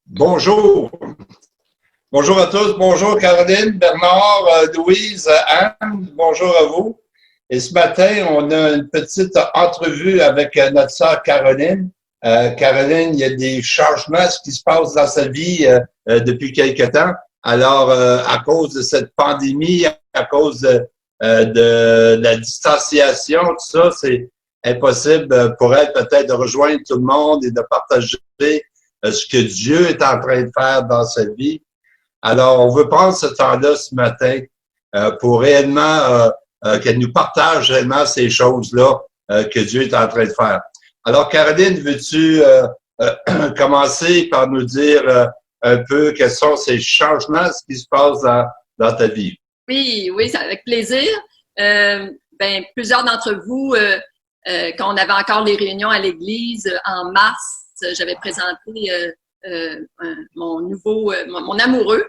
Bonjour. Bonjour à tous. Bonjour Caroline, Bernard, Louise, Anne. Bonjour à vous. Et ce matin, on a une petite entrevue avec notre sœur Caroline. Caroline, il y a des changements qui se passent dans sa vie depuis quelque temps. Alors, à cause de cette pandémie, à cause de la distanciation, tout ça, c'est impossible pour elle peut-être de rejoindre tout le monde et de partager ce que Dieu est en train de faire dans sa vie. Alors, on veut prendre ce temps-là ce matin pour réellement qu'elle nous partage réellement ces choses-là que Dieu est en train de faire. Alors, Caroline, veux-tu commencer par nous dire un peu quels sont ces changements, ce qui se passe dans ta vie? Oui, oui, c'est avec plaisir. Plusieurs d'entre vous, quand on avait encore les réunions à l'église en mars, j'avais présenté mon amoureux,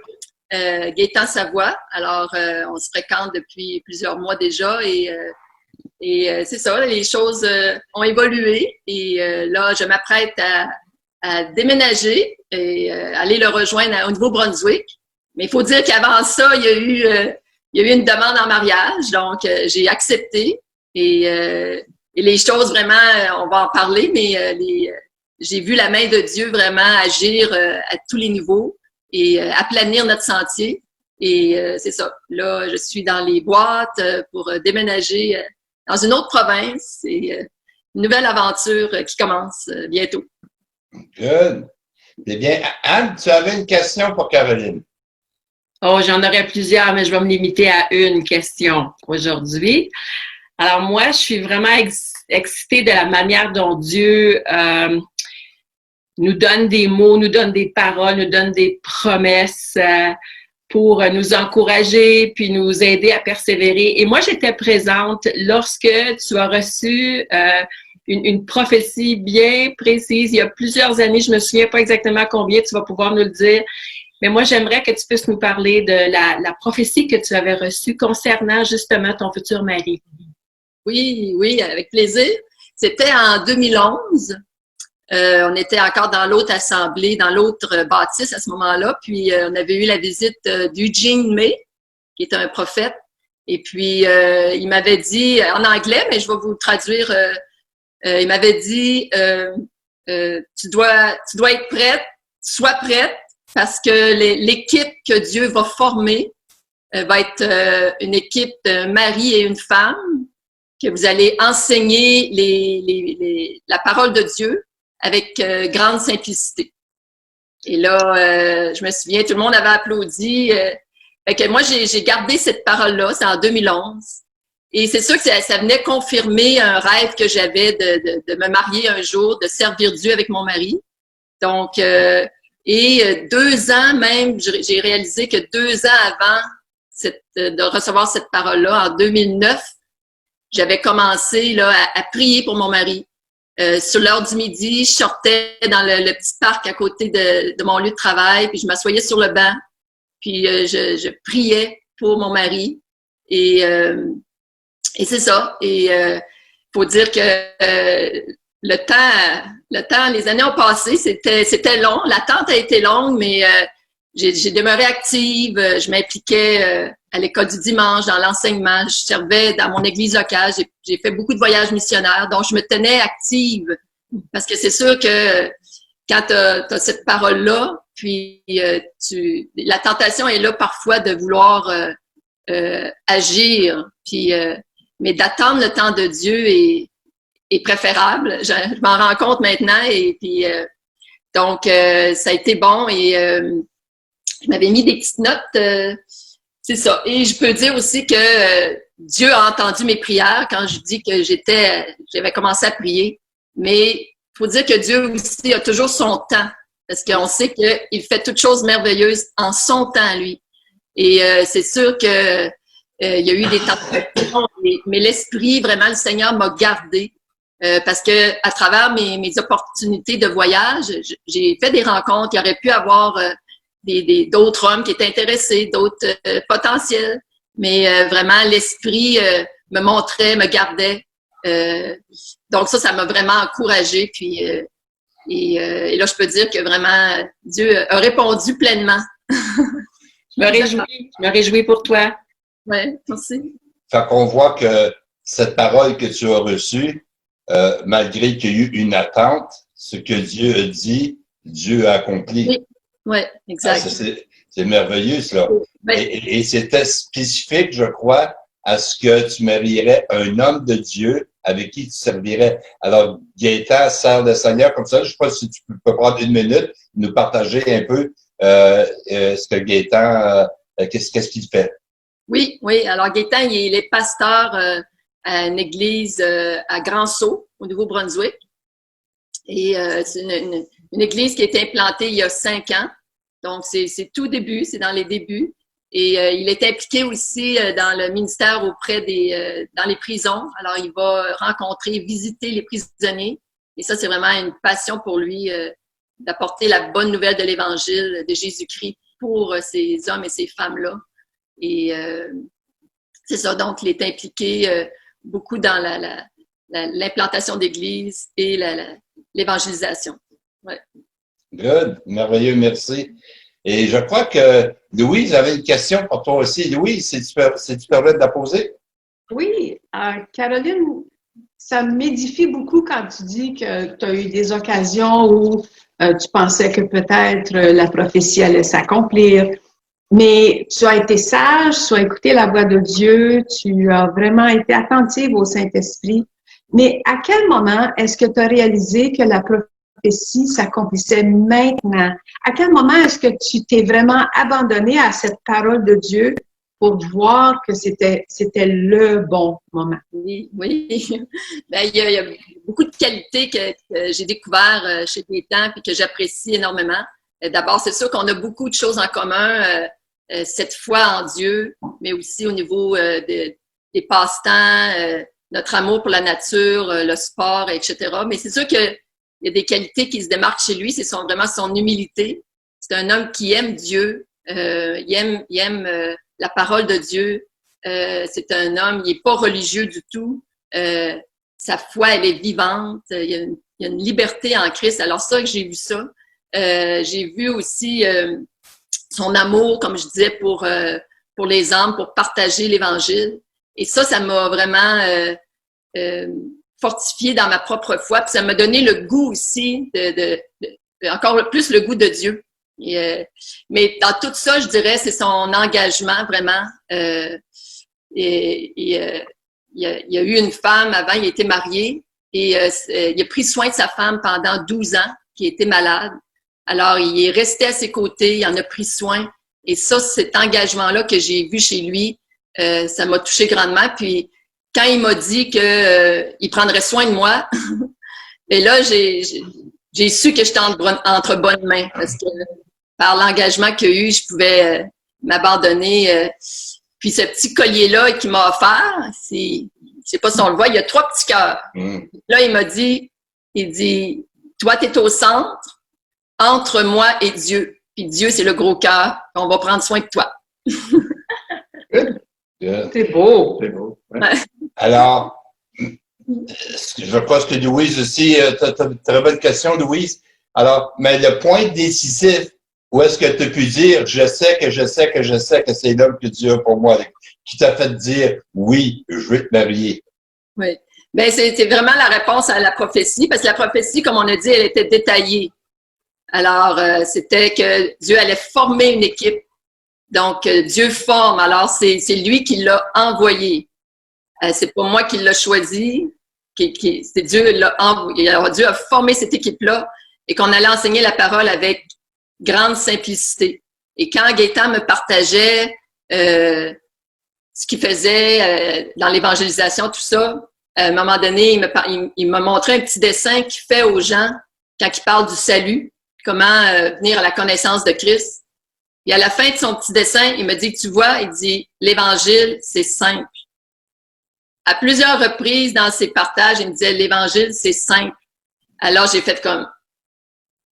Gaétan Savoie. Alors, on se fréquente depuis plusieurs mois déjà et c'est ça, les choses ont évolué et là, je m'apprête à déménager et aller le rejoindre au Nouveau-Brunswick. Mais il faut dire qu'avant ça, il y a eu une demande en mariage, donc j'ai accepté et les choses vraiment, on va en parler, mais j'ai vu la main de Dieu vraiment agir à tous les niveaux et aplanir notre sentier. Et c'est ça. Là, je suis dans les boîtes pour déménager dans une autre province. C'est une nouvelle aventure qui commence bientôt. Good. Eh bien, Anne, tu avais une question pour Caroline. Oh, j'en aurais plusieurs, mais je vais me limiter à une question aujourd'hui. Alors moi, je suis vraiment excitée de la manière dont Dieu nous donne des mots, nous donne des paroles, nous donne des promesses pour nous encourager puis nous aider à persévérer. Et moi, j'étais présente lorsque tu as reçu une prophétie bien précise. Il y a plusieurs années, je me souviens pas exactement combien, tu vas pouvoir nous le dire. Mais moi, j'aimerais que tu puisses nous parler de la prophétie que tu avais reçue concernant justement ton futur mari. Oui, oui, avec plaisir. C'était en 2011. On était encore dans l'autre assemblée, dans l'autre bâtisse à ce moment-là. Puis, on avait eu la visite d'Eugene May, qui est un prophète. Et puis, il m'avait dit, en anglais, mais je vais vous le traduire, il m'avait dit, tu dois être prête, sois prête, parce que l'équipe que Dieu va former va être une équipe d'un mari et une femme, que vous allez enseigner la parole de Dieu avec grande simplicité. Et là, je me souviens, tout le monde avait applaudi. Fait que moi, j'ai gardé cette parole-là, c'est en 2011. Et c'est sûr que ça venait confirmer un rêve que j'avais de me marier un jour, de servir Dieu avec mon mari. Donc, 2 ans même, j'ai réalisé que 2 ans avant de recevoir cette parole-là, en 2009, j'avais commencé là, à prier pour mon mari. Sur l'heure du midi, je sortais dans le petit parc à côté de mon lieu de travail, puis je m'assoyais sur le banc, puis je priais pour mon mari. Et c'est ça. Et faut dire que le temps, les années ont passé, c'était long. L'attente a été longue, mais j'ai demeuré active. Je m'impliquais à l'école du dimanche, dans l'enseignement. Je servais dans mon église locale. J'ai fait beaucoup de voyages missionnaires, donc je me tenais active. Parce que c'est sûr que quand tu as cette parole-là, puis la tentation est là parfois de vouloir agir, puis mais d'attendre le temps de Dieu est préférable. Je m'en rends compte maintenant et puis donc ça a été bon et je m'avais mis des petites notes, c'est ça. Et je peux dire aussi que Dieu a entendu mes prières quand je dis que j'avais commencé à prier. Mais il faut dire que Dieu aussi a toujours son temps parce qu'on sait qu'il fait toutes choses merveilleuses en son temps, lui. Et c'est sûr que il y a eu des tentations, mais l'esprit, vraiment, le Seigneur m'a gardé. Parce que à travers mes opportunités de voyage, j'ai fait des rencontres. Il y aurait pu avoir d'autres hommes qui étaient intéressés, d'autres potentiels. Mais vraiment, l'esprit me montrait, me gardait. Donc ça m'a vraiment encouragée. Puis Et là, je peux dire que vraiment, Dieu a répondu pleinement. Je me réjouis pour toi. Oui, merci. Fait qu'on voit que cette parole que tu as reçue, malgré qu'il y a eu une attente, ce que Dieu a dit, Dieu a accompli. Oui, ouais, exact. Ah, c'est merveilleux, ça. Oui. Et c'était spécifique, je crois, à ce que tu marierais un homme de Dieu avec qui tu servirais. Alors, Gaëtan sert le Seigneur comme ça. Je ne sais pas si tu peux prendre une minute, nous partager un peu ce que Gaëtan, qu'est-ce qu'il fait. Oui, oui. Alors, Gaëtan, il est pasteur à une église à Grand-Sault, au Nouveau-Brunswick. Et c'est une église qui a été implantée il y a 5 ans. Donc, c'est tout début, c'est dans les débuts. Et il est impliqué aussi dans le ministère auprès dans les prisons. Alors, il va rencontrer, visiter les prisonniers. Et ça, c'est vraiment une passion pour lui d'apporter la bonne nouvelle de l'Évangile de Jésus-Christ pour ces hommes et ces femmes-là. Et c'est ça, donc il est impliqué beaucoup dans l'implantation d'églises et l'évangélisation. Ouais. Good, merveilleux, merci. Et je crois que Louise avait une question pour toi aussi. Louise, si tu permets de la poser? Oui, Caroline, ça m'édifie beaucoup quand tu dis que tu as eu des occasions où tu pensais que peut-être la prophétie allait s'accomplir. Mais tu as été sage, tu as écouté la voix de Dieu, tu as vraiment été attentive au Saint-Esprit. Mais à quel moment est-ce que tu as réalisé que la prophétie s'accomplissait maintenant? À quel moment est-ce que tu t'es vraiment abandonné à cette parole de Dieu pour voir que c'était le bon moment? Oui, oui. Ben, il y a beaucoup de qualités que j'ai découvertes chez Gaëtan et que j'apprécie énormément. D'abord, c'est sûr qu'on a beaucoup de choses en commun, cette foi en Dieu, mais aussi au niveau des passe-temps, notre amour pour la nature, le sport, etc. Mais c'est sûr qu'il y a des qualités qui se démarquent chez lui, c'est vraiment son humilité. C'est un homme qui aime Dieu, il aime la parole de Dieu. C'est un homme, il n'est pas religieux du tout. Sa foi, elle est vivante. Il y a une liberté en Christ. Alors ça, que j'ai vu ça. J'ai vu aussi son amour, comme je disais, pour les âmes, pour partager l'Évangile. Et ça m'a vraiment fortifié dans ma propre foi. Puis ça m'a donné le goût aussi, encore plus le goût de Dieu. Mais dans tout ça, je dirais, c'est son engagement vraiment. Il y a eu une femme avant, il était marié et il a pris soin de sa femme pendant 12 ans, qui était malade. Alors, il est resté à ses côtés, il en a pris soin. Et ça, cet engagement-là que j'ai vu chez lui, ça m'a touché grandement. Puis, quand il m'a dit qu'il prendrait soin de moi, et là, j'ai su que j'étais entre bonnes mains parce que par l'engagement qu'il y a eu, je pouvais m'abandonner. Puis ce petit collier-là qu'il m'a offert, je sais pas si on le voit, il y a 3 petits cœurs. Là, il dit, toi, tu es au centre, entre moi et Dieu. Puis Dieu, c'est le gros cœur. On va prendre soin de toi. C'est beau. C'est beau. Ouais. Alors, je pense que Louise aussi, tu as une très bonne question, Louise. Alors, mais le point décisif, où est-ce que tu as pu dire, je sais que c'est l'homme que Dieu a pour moi, qui t'a fait dire, oui, je veux te marier? Oui. Bien, c'est vraiment la réponse à la prophétie, parce que la prophétie, comme on a dit, elle était détaillée. Alors, c'était que Dieu allait former une équipe. Donc, Dieu forme. Alors, c'est lui qui l'a envoyé. C'est pas moi qui l'a choisi. C'est Dieu l'a envoyé. Alors, Dieu a formé cette équipe-là et qu'on allait enseigner la parole avec grande simplicité. Et quand Gaëtan me partageait ce qu'il faisait dans l'évangélisation, tout ça, à un moment donné, il m'a montré un petit dessin qu'il fait aux gens quand il parle du salut, comment venir à la connaissance de Christ. Et à la fin de son petit dessin, il me dit, tu vois, il dit, l'Évangile, c'est simple. À plusieurs reprises dans ses partages, il me disait, l'Évangile, c'est simple. Alors, j'ai fait comme,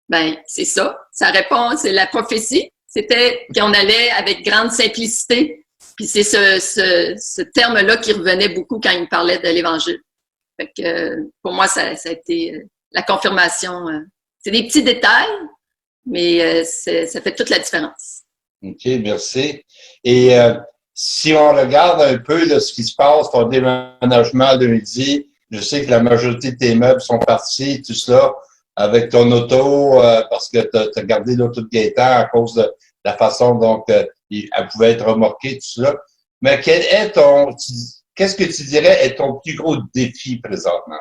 ben, c'est ça. Sa réponse, c'est la prophétie. C'était qu'on allait avec grande simplicité. Puis c'est ce terme-là qui revenait beaucoup quand il me parlait de l'Évangile. Fait que, pour moi, ça a été la confirmation c'est des petits détails, mais ça fait toute la différence. OK, merci. Et si on regarde un peu là, ce qui se passe, ton déménagement lundi, je sais que la majorité de tes meubles sont partis, tout cela, avec ton auto, parce que tu as gardé l'auto de Gaëtan à cause de la façon dont elle pouvait être remorquée, tout cela. Mais qu'est-ce que tu dirais est ton plus gros défi présentement?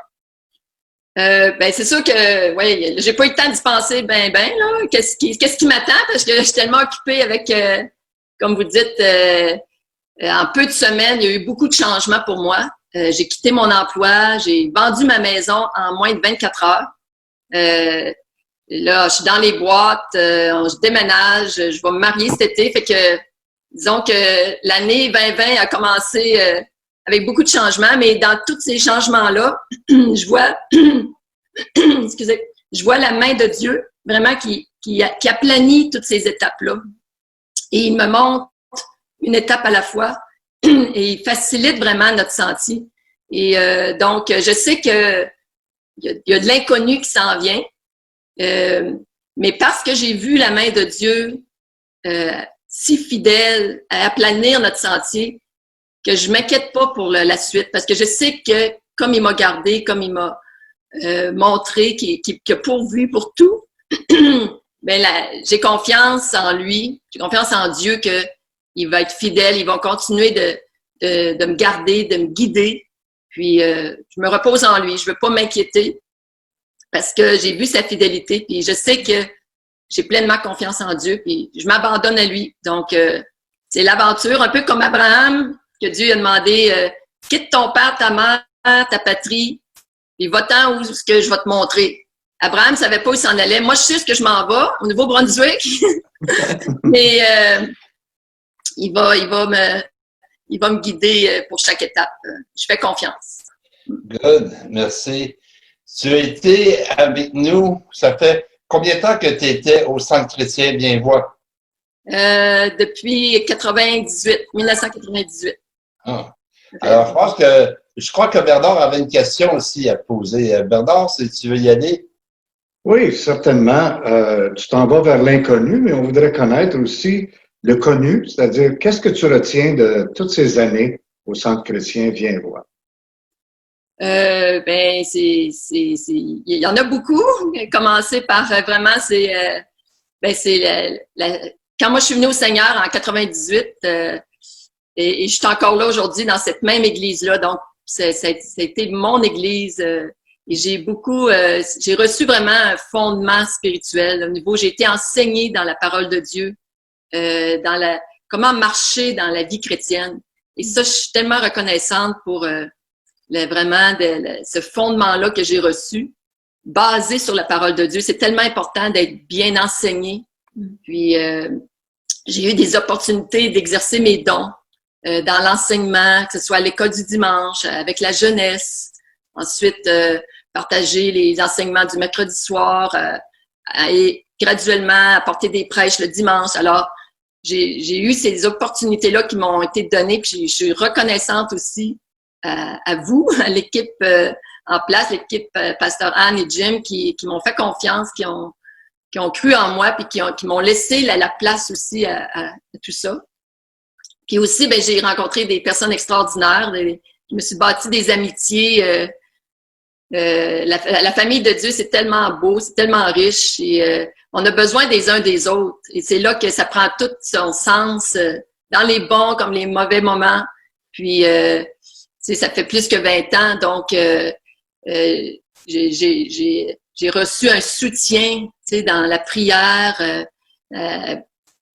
Ben c'est sûr que ouais, j'ai pas eu le temps d'y penser là. Qu'est-ce qui m'attend parce que je suis tellement occupée avec comme vous dites en peu de semaines, il y a eu beaucoup de changements pour moi. J'ai quitté mon emploi, j'ai vendu ma maison en moins de 24 heures. Là, je suis dans les boîtes, je déménage, je vais me marier cet été, fait que disons que l'année 2020 a commencé avec beaucoup de changements, mais dans tous ces changements-là, je vois, excusez, je vois la main de Dieu vraiment qui aplanit toutes ces étapes-là. Et il me montre une étape à la fois et il facilite vraiment notre sentier. Et donc, je sais que il y a de l'inconnu qui s'en vient, mais parce que j'ai vu la main de Dieu si fidèle à aplanir notre sentier, que je m'inquiète pas pour la suite, parce que je sais que comme il m'a gardé, comme il m'a montré qu'il a pourvu pour tout, ben j'ai confiance en lui, j'ai confiance en Dieu que il va être fidèle, il va continuer de me garder, de me guider. Puis je me repose en lui, je veux pas m'inquiéter parce que j'ai vu sa fidélité, puis je sais que j'ai pleinement confiance en Dieu, puis je m'abandonne à lui. Donc c'est l'aventure, un peu comme Abraham, que Dieu a demandé quitte ton père, ta mère, ta patrie, puis va-t'en où ce que je vais te montrer. Abraham ne savait pas où il s'en allait. Moi, je sais ce que je m'en vais, au Nouveau-Brunswick. Mais il va me guider pour chaque étape. Je fais confiance. Good, merci. Tu as été avec nous, ça fait combien de temps que tu étais au Centre chrétien Bienvoix? Depuis 1998. Ah. Alors, je crois que Bernard avait une question aussi à poser. Bernard, si tu veux y aller? Oui, certainement. Tu t'en vas vers l'inconnu, mais on voudrait connaître aussi le connu, c'est-à-dire qu'est-ce que tu retiens de toutes ces années au Centre chrétien Viens-Voir? Ben, il y en a beaucoup. Commencer par vraiment, quand moi je suis venue au Seigneur en 98, et je suis encore là aujourd'hui dans cette même église-là. Donc, ça a été mon église. Et j'ai reçu vraiment un fondement spirituel. Au niveau, j'ai été enseignée dans la parole de Dieu, comment marcher dans la vie chrétienne. Et ça, je suis tellement reconnaissante pour vraiment ce fondement-là que j'ai reçu, basé sur la parole de Dieu. C'est tellement important d'être bien enseigné. Puis, j'ai eu des opportunités d'exercer mes dons dans l'enseignement, que ce soit à l'école du dimanche, avec la jeunesse. Ensuite, partager les enseignements du mercredi soir et graduellement apporter des prêches le dimanche. Alors, j'ai eu ces opportunités-là qui m'ont été données, puis je suis reconnaissante aussi à vous, à l'équipe en place, l'équipe Pasteur Anne et Jim qui m'ont fait confiance, qui ont cru en moi, puis qui m'ont laissé la place aussi à tout ça. Puis aussi, ben j'ai rencontré des personnes extraordinaires, je me suis bâti des amitiés. La famille de Dieu, c'est tellement beau, c'est tellement riche et on a besoin des uns des autres. Et c'est là que ça prend tout son sens dans les bons comme les mauvais moments. Puis, ça fait plus que 20 ans, donc j'ai reçu un soutien dans la prière,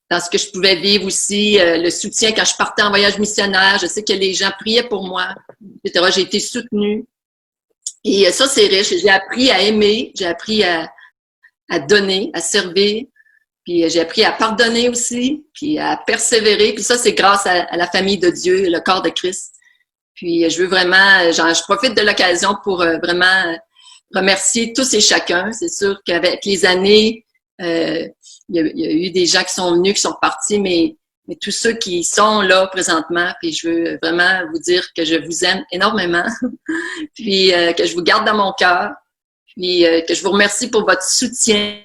dans ce que je pouvais vivre aussi, le soutien quand je partais en voyage missionnaire. Je sais que les gens priaient pour moi, etc. J'ai été soutenue. Et ça, c'est riche. J'ai appris à aimer, j'ai appris à donner, à servir, puis j'ai appris à pardonner aussi, puis à persévérer. Puis ça, c'est grâce à la famille de Dieu, le corps de Christ. Puis je veux vraiment, je profite de l'occasion pour vraiment remercier tous et chacun. C'est sûr qu'avec les années, il y a eu des gens qui sont venus, qui sont partis, mais tous ceux qui sont là présentement, puis je veux vraiment vous dire que je vous aime énormément, puis que je vous garde dans mon cœur. puis que je vous remercie pour votre soutien,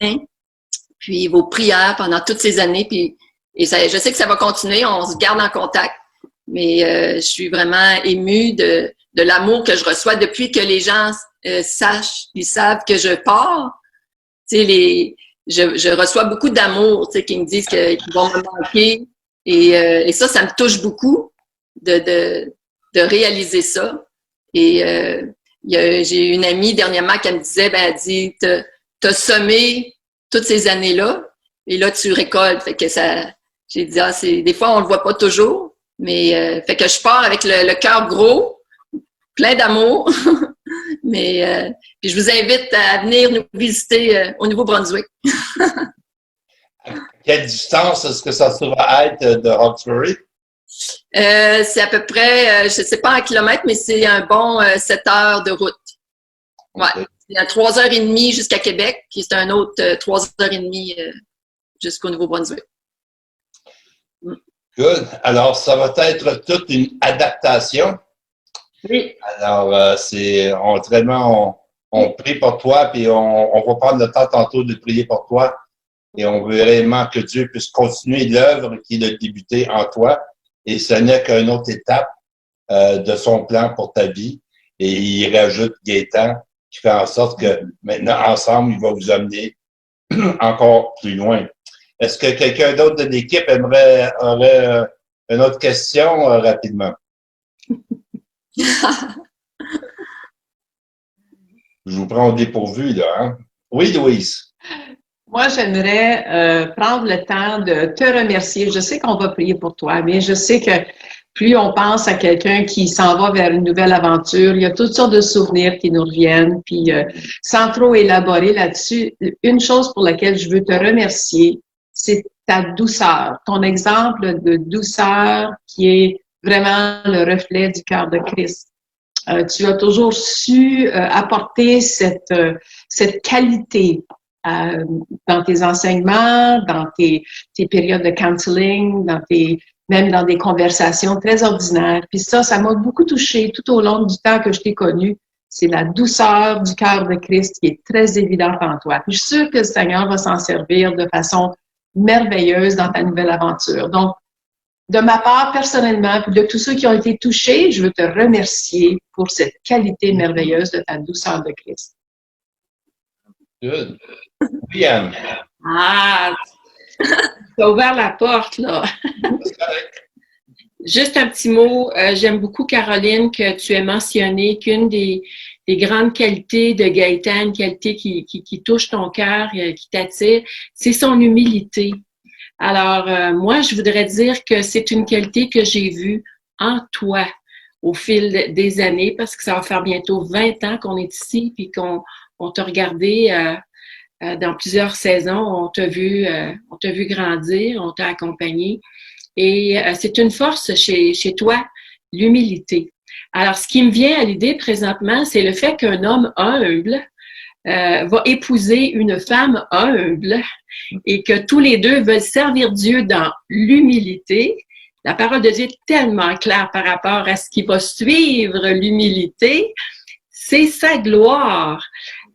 puis vos prières pendant toutes ces années. Puis, et ça, je sais que ça va continuer, on se garde en contact, mais je suis vraiment émue de l'amour que je reçois depuis que les gens sachent, ils savent que je pars. Tu sais, je reçois beaucoup d'amour, tu sais, qui me disent qu'ils vont me manquer. Et ça me touche beaucoup de réaliser ça. Et j'ai une amie dernièrement qui me disait, elle dit, t'as semé toutes ces années-là, et là, tu récoltes. Fait que j'ai dit, des fois, on le voit pas toujours, mais fait que je pars avec le cœur gros, plein d'amour. Mais puis je vous invite à venir nous visiter au Nouveau-Brunswick. Quelle distance est-ce que ça va être de Hawkesbury? C'est à peu près, je ne sais pas en kilomètres, mais c'est un bon 7 heures de route. Ouais. Okay. C'est à 3h30 jusqu'à Québec, puis c'est un autre 3h30 jusqu'au Nouveau-Brunswick. Good. Alors, ça va être toute une adaptation. Oui. Alors, on prie pour toi, puis on va prendre le temps tantôt de prier pour toi. Et on veut réellement que Dieu puisse continuer l'œuvre qu'il a débutée en toi. Et ce n'est qu'une autre étape de son plan pour ta vie. Et il rajoute Gaétan, qui fait en sorte que maintenant, ensemble, il va vous amener encore plus loin. Est-ce que quelqu'un d'autre de l'équipe aurait une autre question rapidement? Je vous prends au dépourvu, là. Hein? Oui, Louise? Moi, j'aimerais prendre le temps de te remercier. Je sais qu'on va prier pour toi, mais je sais que plus on pense à quelqu'un qui s'en va vers une nouvelle aventure, il y a toutes sortes de souvenirs qui nous reviennent. Puis, sans trop élaborer là-dessus, une chose pour laquelle je veux te remercier, c'est ta douceur, ton exemple de douceur qui est vraiment le reflet du cœur de Christ. Tu as toujours su apporter cette qualité dans tes enseignements, dans tes périodes de counseling, même dans des conversations très ordinaires. Puis ça m'a beaucoup touchée tout au long du temps que je t'ai connue. C'est la douceur du cœur de Christ qui est très évidente en toi. Puis je suis sûre que le Seigneur va s'en servir de façon merveilleuse dans ta nouvelle aventure. Donc, de ma part, personnellement, puis de tous ceux qui ont été touchés, je veux te remercier pour cette qualité merveilleuse de ta douceur de Christ. Good. Oui, Anne. Ah, tu as ouvert la porte, là. Juste un petit mot. J'aime beaucoup, Caroline, que tu aies mentionné qu'une des grandes qualités de Gaétan, une qualité qui touche ton cœur, qui t'attire, c'est son humilité. Alors, moi, je voudrais dire que c'est une qualité que j'ai vue en toi au fil des années, parce que ça va faire bientôt 20 ans qu'on est ici, puis qu'on t'a regardé dans plusieurs saisons, on t'a vu grandir, on t'a accompagné. Et c'est une force chez toi, l'humilité. Alors, ce qui me vient à l'idée présentement, c'est le fait qu'un homme humble va épouser une femme humble et que tous les deux veulent servir Dieu dans l'humilité. La parole de Dieu est tellement claire par rapport à ce qui va suivre l'humilité. C'est sa gloire.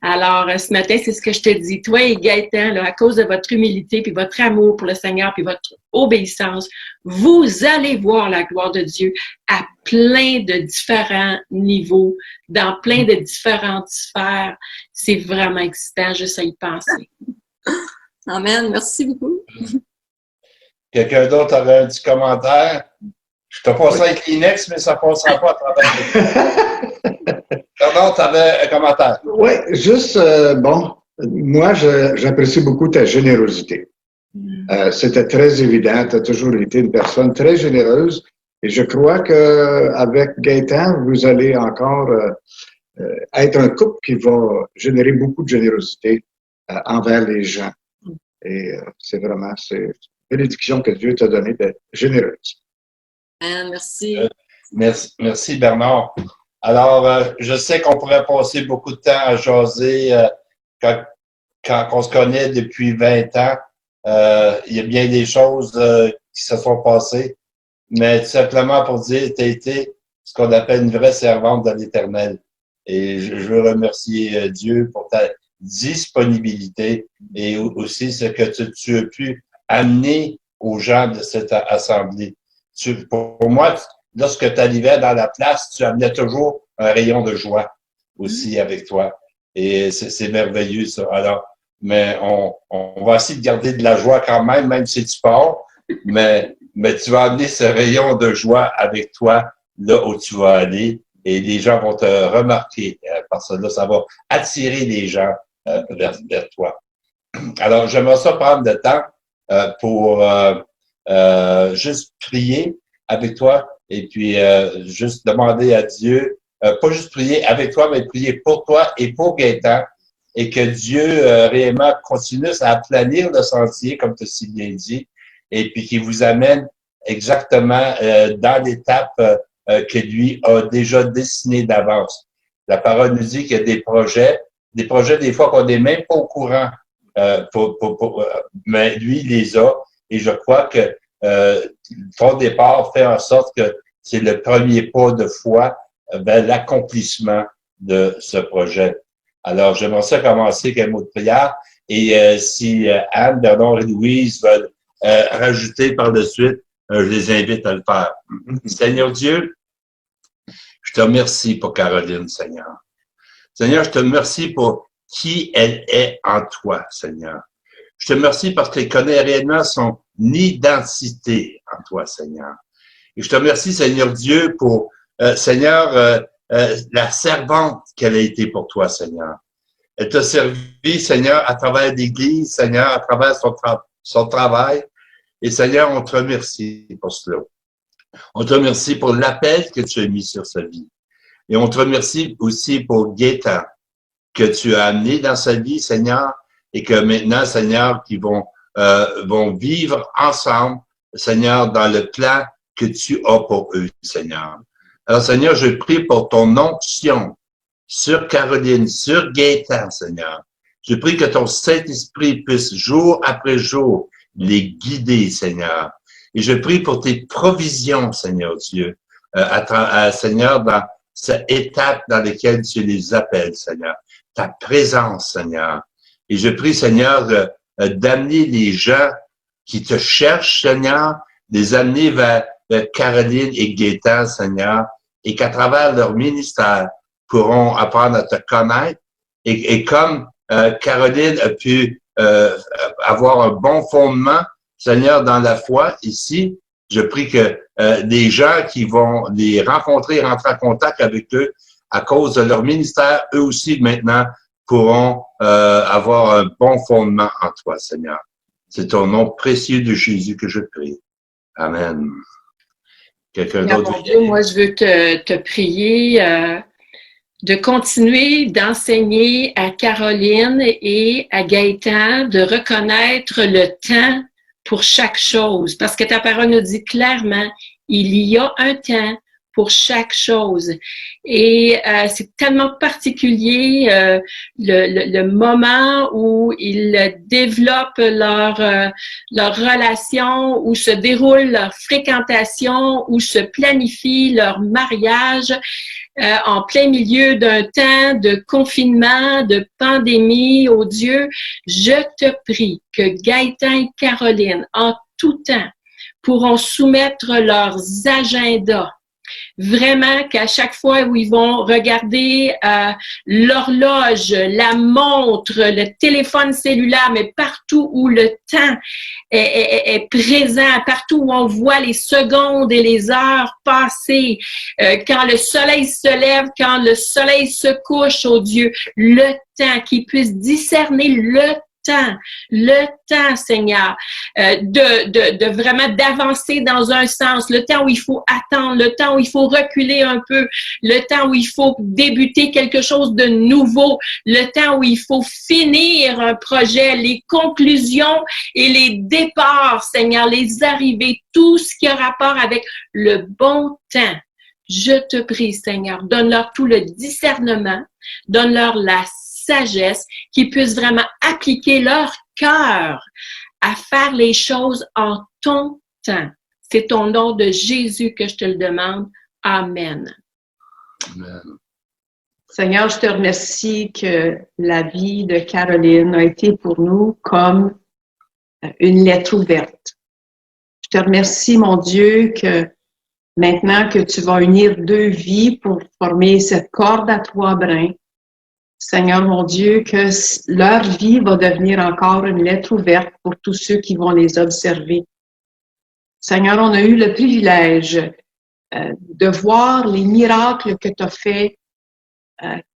Alors, ce matin, c'est ce que je te dis. Toi et Gaétan, là, à cause de votre humilité, puis votre amour pour le Seigneur, puis votre obéissance, vous allez voir la gloire de Dieu à plein de différents niveaux, dans plein de différentes sphères. C'est vraiment excitant, juste à y penser. Amen. Merci beaucoup. Quelqu'un d'autre avait un petit commentaire? Je t'ai passé un Kleenex, mais ça ne passera pas à travers. Pardon, tu avais un commentaire. Oui, juste, moi, j'apprécie beaucoup ta générosité. C'était très évident. Tu as toujours été une personne très généreuse. Et je crois qu'avec Gaétan, vous allez encore être un couple qui va générer beaucoup de générosité envers les gens. Et c'est vraiment une bénédiction que Dieu t'a donnée d'être généreuse. Merci. Merci, Bernard. Alors, je sais qu'on pourrait passer beaucoup de temps à jaser quand on se connaît depuis 20 ans. Il y a bien des choses qui se sont passées, mais tout simplement pour dire, tu as été ce qu'on appelle une vraie servante de l'Éternel. Et je veux remercier Dieu pour ta disponibilité et aussi ce que tu as pu amener aux gens de cette assemblée. Pour moi, lorsque tu arrivais dans la place, tu amenais toujours un rayon de joie aussi avec toi. Et c'est merveilleux, ça. Alors, mais on va essayer de garder de la joie quand même si tu pars. Mais tu vas amener ce rayon de joie avec toi là où tu vas aller. Et les gens vont te remarquer parce que là, ça va attirer les gens vers toi. Alors, j'aimerais ça prendre le temps pour juste prier avec toi et puis juste demander à Dieu, pas juste prier avec toi, mais prier pour toi et pour Gaëtan et que Dieu réellement continue à planir le sentier, comme tu as si bien dit, et puis qu'il vous amène exactement dans l'étape que lui a déjà dessiné d'avance. La parole nous dit qu'il y a des projets des fois qu'on n'est même pas au courant, mais lui, il les a. Et je crois que ton départ fait en sorte que c'est le premier pas de foi vers l'accomplissement de ce projet. Alors, j'aimerais ça commencer avec un mot de prière. Et si Anne, Bernard et Louise veulent rajouter par de suite, je les invite à le faire. Seigneur Dieu, je te remercie pour Caroline, Seigneur. Seigneur, je te remercie pour qui elle est en toi, Seigneur. Je te remercie parce qu'elle connaît réellement son identité en toi, Seigneur. Et je te remercie, Seigneur Dieu, pour, Seigneur, la servante qu'elle a été pour toi, Seigneur. Elle t'a servi, Seigneur, à travers l'Église, Seigneur, à travers son travail. Et Seigneur, on te remercie pour cela. On te remercie pour l'appel que tu as mis sur sa vie. Et on te remercie aussi pour Gaëtan, que tu as amené dans sa vie, Seigneur, et que maintenant, Seigneur, qu'ils vont vivre ensemble, Seigneur, dans le plan que tu as pour eux, Seigneur. Alors, Seigneur, je prie pour ton onction sur Caroline, sur Gaëtan, Seigneur. Je prie que ton Saint-Esprit puisse jour après jour les guider, Seigneur. Et je prie pour tes provisions, Seigneur Dieu, Seigneur, dans cette étape dans laquelle tu les appelles, Seigneur. Ta présence, Seigneur. Et je prie, Seigneur, d'amener les gens qui te cherchent, Seigneur, les amener vers Caroline et Gaëtan, Seigneur, et qu'à travers leur ministère, pourront apprendre à te connaître. Et comme Caroline a pu avoir un bon fondement, Seigneur, dans la foi ici, je prie que les gens qui vont les rencontrer, rentrer en contact avec eux, à cause de leur ministère, eux aussi maintenant pourront avoir un bon fondement en toi, Seigneur. C'est au nom précieux de Jésus que je prie. Amen. Quelqu'un d'autre? Mon Dieu, moi, je veux te prier de continuer d'enseigner à Caroline et à Gaëtan de reconnaître le temps pour chaque chose. Parce que ta parole nous dit clairement, il y a un temps pour chaque chose. Et c'est tellement particulier le moment où ils développent leur relation, où se déroule leur fréquentation, où se planifie leur mariage. En plein milieu d'un temps de confinement, de pandémie, oh Dieu, je te prie que Gaëtan et Caroline, en tout temps, pourront soumettre leurs agendas. Vraiment qu'à chaque fois où ils vont regarder l'horloge, la montre, le téléphone cellulaire, mais partout où le temps est présent, partout où on voit les secondes et les heures passer, quand le soleil se lève, quand le soleil se couche, oh Dieu, le temps, qu'ils puissent discerner le temps, Seigneur, de vraiment d'avancer dans un sens, le temps où il faut attendre, le temps où il faut reculer un peu, le temps où il faut débuter quelque chose de nouveau, le temps où il faut finir un projet, les conclusions et les départs, Seigneur, les arrivées, tout ce qui a rapport avec le bon temps. Je te prie, Seigneur, donne-leur tout le discernement, donne-leur la sagesse, qu'ils puissent vraiment appliquer leur cœur à faire les choses en ton temps. C'est au nom de Jésus que je te le demande. Amen. Amen. Seigneur, je te remercie que la vie de Caroline a été pour nous comme une lettre ouverte. Je te remercie, mon Dieu, que maintenant que tu vas unir deux vies pour former cette corde à trois brins, Seigneur, mon Dieu, que leur vie va devenir encore une lettre ouverte pour tous ceux qui vont les observer. Seigneur, on a eu le privilège de voir les miracles que tu as faits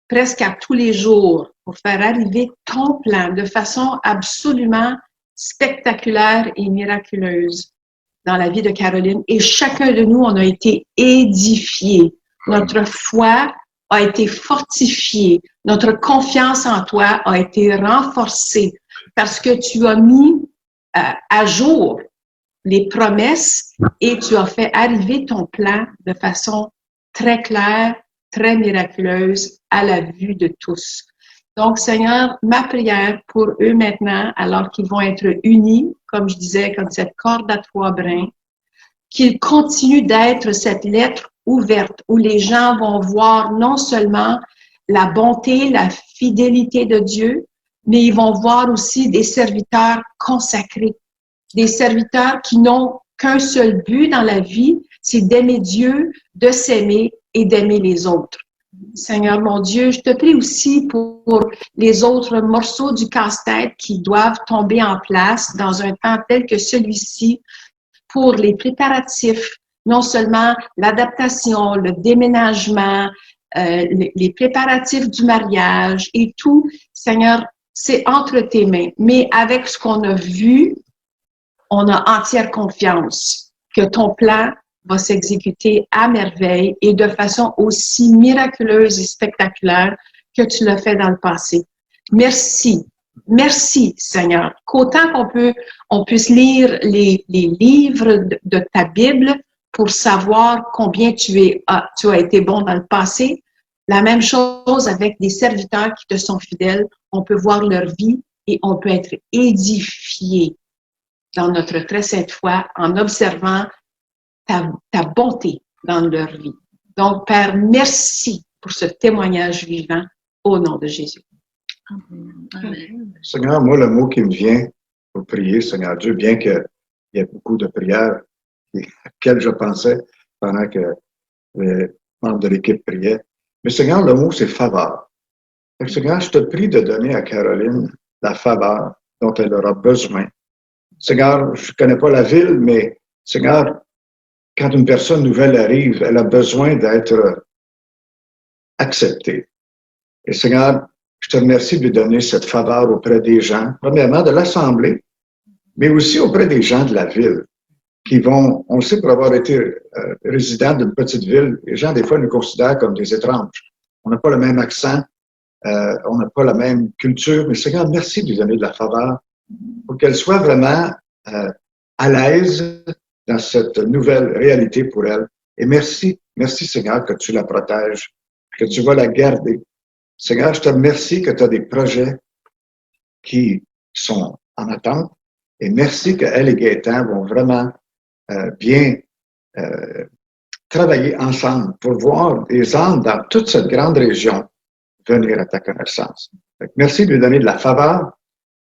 presque à tous les jours pour faire arriver ton plan de façon absolument spectaculaire et miraculeuse dans la vie de Caroline. Et chacun de nous, on a été édifiés. Notre foi a été fortifiée. Notre confiance en toi a été renforcée parce que tu as mis à jour les promesses et tu as fait arriver ton plan de façon très claire, très miraculeuse à la vue de tous. Donc, Seigneur, ma prière pour eux maintenant, alors qu'ils vont être unis, comme je disais, comme cette corde à trois brins, qu'ils continuent d'être cette lettre ouverte où les gens vont voir non seulement la bonté, la fidélité de Dieu, mais ils vont voir aussi des serviteurs consacrés, des serviteurs qui n'ont qu'un seul but dans la vie, c'est d'aimer Dieu, de s'aimer et d'aimer les autres. Seigneur mon Dieu, je te prie aussi pour les autres morceaux du casse-tête qui doivent tomber en place dans un temps tel que celui-ci pour les préparatifs, non seulement l'adaptation, le déménagement, les préparatifs du mariage et tout. Seigneur, c'est entre tes mains. Mais avec ce qu'on a vu, on a entière confiance que ton plan va s'exécuter à merveille et de façon aussi miraculeuse et spectaculaire que tu l'as fait dans le passé. Merci. Merci, Seigneur. Qu'autant on puisse lire les livres de ta Bible pour savoir combien tu as été bon dans le passé, la même chose avec des serviteurs qui te sont fidèles. On peut voir leur vie et on peut être édifié dans notre très sainte foi en observant ta bonté dans leur vie. Donc, Père, merci pour ce témoignage vivant au nom de Jésus. Amen. Seigneur, moi, le mot qui me vient pour prier, Seigneur Dieu, bien qu'il y ait beaucoup de prières auxquelles je pensais pendant que les membres de l'équipe priaient, mais Seigneur, le mot, c'est faveur. Donc, Seigneur, je te prie de donner à Caroline la faveur dont elle aura besoin. Seigneur, je ne connais pas la ville, mais Seigneur, quand une personne nouvelle arrive, elle a besoin d'être acceptée. Et Seigneur, je te remercie de lui donner cette faveur auprès des gens, premièrement de l'Assemblée, mais aussi auprès des gens de la ville, qui vont, on le sait pour avoir été résident d'une petite ville, les gens des fois nous considèrent comme des étranges. On n'a pas le même accent, on n'a pas la même culture, mais Seigneur, merci de lui donner de la faveur pour qu'elle soit vraiment à l'aise dans cette nouvelle réalité pour elle. Et merci Seigneur que tu la protèges, que tu vas la garder. Seigneur, je te remercie que tu as des projets qui sont en attente et merci qu'elle et Gaëtan vont vraiment bien travailler ensemble pour voir des âmes dans toute cette grande région venir à ta connaissance. Merci de lui donner de la faveur.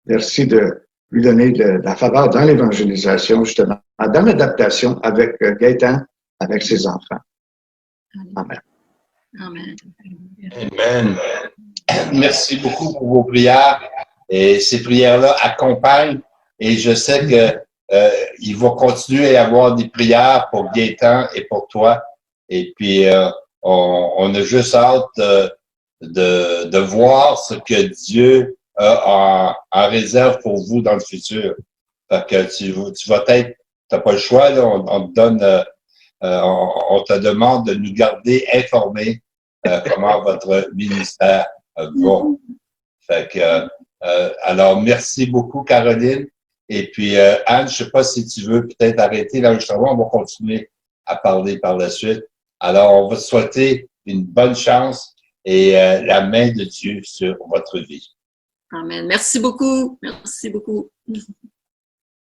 Merci de lui donner de la faveur dans l'évangélisation, justement, dans l'adaptation avec Gaëtan, avec ses enfants. Amen. Amen. Amen. Merci beaucoup pour vos prières. Et ces prières-là accompagnent. Et je sais que il va continuer à y avoir des prières pour Gaëtan et pour toi. Et puis, on a juste hâte de voir ce que Dieu a en réserve pour vous dans le futur. Fait que tu vas être, t'as pas le choix, là, on te donne, on te demande de nous garder informés comment votre ministère va. Fait que, alors, merci beaucoup, Caroline. Et puis, Anne, je sais pas si tu veux peut-être arrêter l'enregistrement, on va continuer à parler par la suite. Alors, on va te souhaiter une bonne chance et la main de Dieu sur votre vie. Amen. Merci beaucoup. Merci beaucoup.